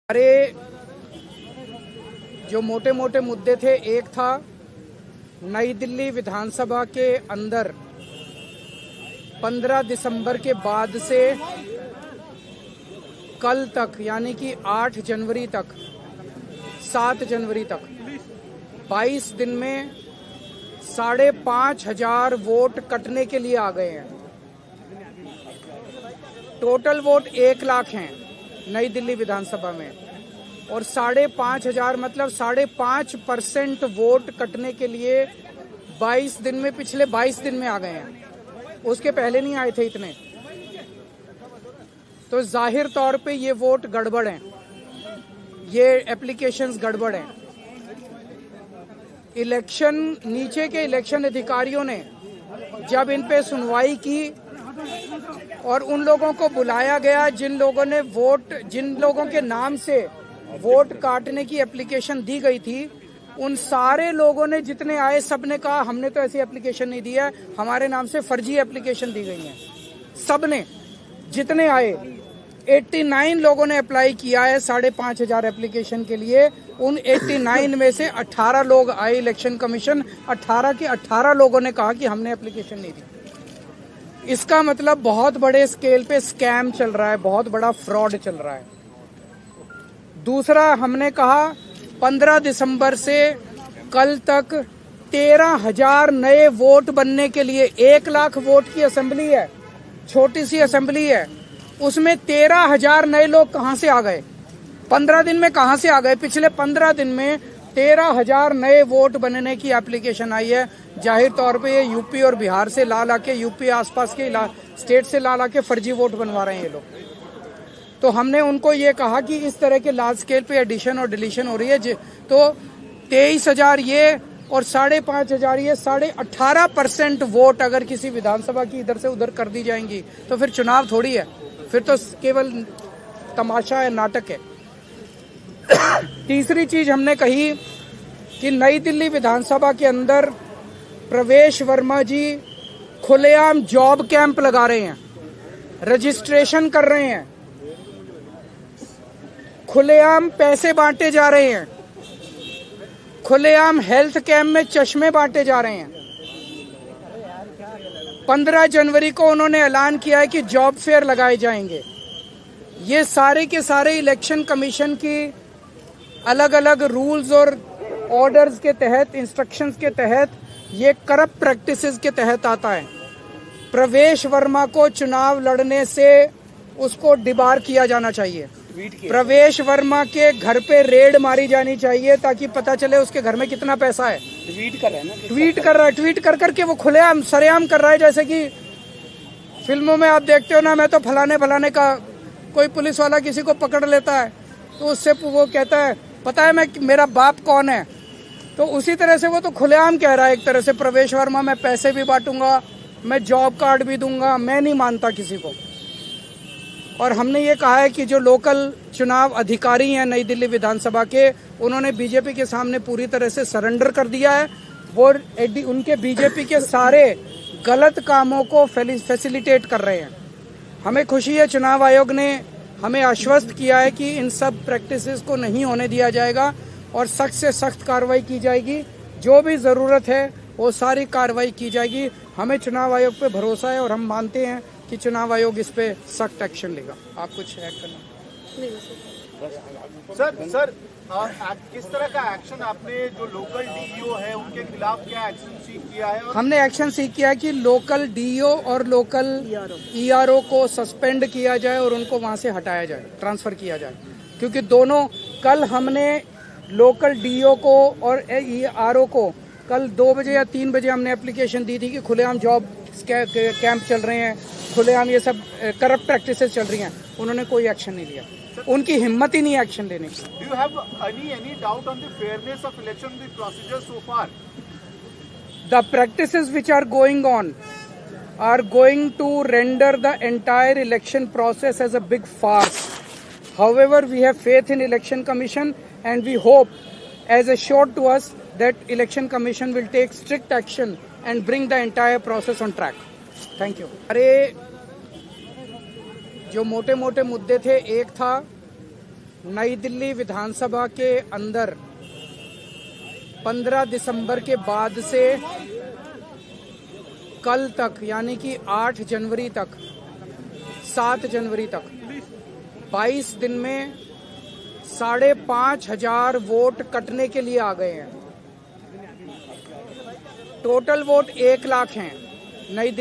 हमारे जो मोटे मोटे मुद्दे थे, एक था नई दिल्ली विधानसभा के अंदर 15 दिसंबर के बाद से कल तक यानी कि 8 जनवरी तक 7 जनवरी तक 22 दिन में 5,500 वोट कटने के लिए आ गए हैं। टोटल वोट 1 लाख हैं नई दिल्ली विधानसभा में और 5,500 मतलब 5.5% वोट कटने के लिए 22 दिन में, पिछले 22 दिन में आ गए हैं। उसके पहले नहीं आए थे इतने। तो जाहिर तौर पे ये वोट गड़बड़ हैं, ये एप्लीकेशंस गड़बड़ हैं। इलेक्शन, नीचे के इलेक्शन अधिकारियों ने जब इन पे सुनवाई की और उन लोगों को बुलाया गया जिन लोगों के नाम से वोट काटने की एप्लीकेशन दी गई थी, उन सारे लोगों ने जितने आए सबने कहा हमने तो ऐसी एप्लीकेशन नहीं दी है, हमारे नाम से फर्जी एप्लीकेशन दी गई है। सबने जितने आए 89 लोगों ने अप्लाई किया है 5,500 एप्लीकेशन के लिए। उन 89 में से 18 लोग आए इलेक्शन कमीशन, 18 के 18 लोगों ने कहा कि हमने एप्लीकेशन नहीं दी। इसका मतलब बहुत बड़े स्केल पे स्कैम चल रहा है, बहुत बड़ा फ्रॉड चल रहा है। दूसरा, हमने कहा 15 दिसंबर से कल तक 13,000 नए वोट बनने के लिए, 1 लाख वोट की असेंबली है, छोटी सी असेंबली है, उसमें 13,000 नए लोग कहां से आ गए? 15 दिन में कहां से आ गए? पिछले 15 दिन में 13,000 नए वोट बनने की एप्लीकेशन आई है। जाहिर तौर पे ये यूपी और बिहार से ला के, यूपी आसपास के स्टेट से ला के फर्जी वोट बनवा रहे हैं ये लोग। तो हमने उनको ये कहा कि इस तरह के लार्ज स्केल पे एडिशन और डिलीशन हो रही है, तो 23,000 ये और 5,500 ये, 18.5% वोट अगर किसी विधानसभा की इधर से उधर कर दी जाएंगी तो फिर चुनाव थोड़ी है, फिर तो केवल तमाशा है, नाटक है। तीसरी चीज हमने कही कि नई दिल्ली विधानसभा के अंदर प्रवेश वर्मा जी खुलेआम जॉब कैंप लगा रहे हैं, रजिस्ट्रेशन कर रहे हैं, खुलेआम पैसे बांटे जा रहे हैं, खुलेआम हेल्थ कैंप में चश्मे बांटे जा रहे हैं। 15 जनवरी को उन्होंने ऐलान किया है कि जॉब फेयर लगाए जाएंगे। ये सारे के सारे इलेक्शन कमीशन की अलग अलग रूल्स और ऑर्डर्स के तहत, इंस्ट्रक्शंस के तहत, ये करप्ट प्रैक्टिसेस के तहत आता है। प्रवेश वर्मा को चुनाव लड़ने से उसको डिबार किया जाना चाहिए। प्रवेश वर्मा के घर पे रेड मारी जानी चाहिए ताकि पता चले उसके घर में कितना पैसा है। ट्वीट कर रहा है ना, ट्वीट कर करके वो खुलेआम सरेआम कर रहा है। जैसे कि फिल्मों में आप देखते हो ना, मैं तो फलाने का, कोई पुलिस वाला किसी को पकड़ लेता है तो उससे वो कहता है पता है मेरा बाप कौन है, तो उसी तरह से वो तो खुलेआम कह रहा है एक तरह से, प्रवेश वर्मा मैं पैसे भी बांटूंगा, मैं जॉब कार्ड भी दूंगा। मैं नहीं मानता किसी को। और हमने ये कहा है कि जो लोकल चुनाव अधिकारी हैं नई दिल्ली विधानसभा के, उन्होंने बीजेपी के सामने पूरी तरह से सरेंडर कर दिया है। वो उनके बीजेपी के सारे गलत कामों को फैसिलिटेट कर रहे हैं। हमें खुशी है, चुनाव आयोग ने हमें आश्वस्त किया है कि इन सब प्रैक्टिसेस को नहीं होने दिया जाएगा और सख्त से सख्त कार्रवाई की जाएगी। जो भी ज़रूरत है वो सारी कार्रवाई की जाएगी। हमें चुनाव आयोग पे भरोसा है और हम मानते हैं कि चुनाव आयोग इस पे सख्त एक्शन लेगा। आप कुछ ऐड करना? नहीं सर, किस तरह का एक्शन आपने, जो लोकल डीईओ है उनके खिलाफ क्या एक्शन सीख किया है? हमने एक्शन सीख किया है कि लोकल डीईओ और लोकल ईआरओ को सस्पेंड किया जाए और उनको वहां से हटाया जाए, ट्रांसफर किया जाए। क्योंकि दोनों, कल हमने लोकल डीईओ को और ईआरओ को कल 2 बजे या 3 बजे हमने एप्लीकेशन दी थी कि खुलेआम जॉब कैंप चल रहे हैं, खुलेआम ये सब करप्ट प्रैक्टिसेस चल रही हैं। उन्होंने कोई एक्शन नहीं लिया, उनकी हिम्मत ही नहीं एक्शन लेने की। Do you have any doubt on the fairness of election, the procedure so far? The practices which are going on are going to render the entire election process as a big farce. However, we have faith in Election Commission and we hope, as assured to us, that Election Commission will take strict action and bring the entire process on track. Thank you. जो मोटे मोटे मुद्दे थे, एक था नई दिल्ली विधानसभा के अंदर 15 दिसंबर के बाद से कल तक यानी कि 8 जनवरी तक 7 जनवरी तक 22 दिन में 5,500 वोट कटने के लिए आ गए हैं। टोटल वोट 1 लाख हैं। नई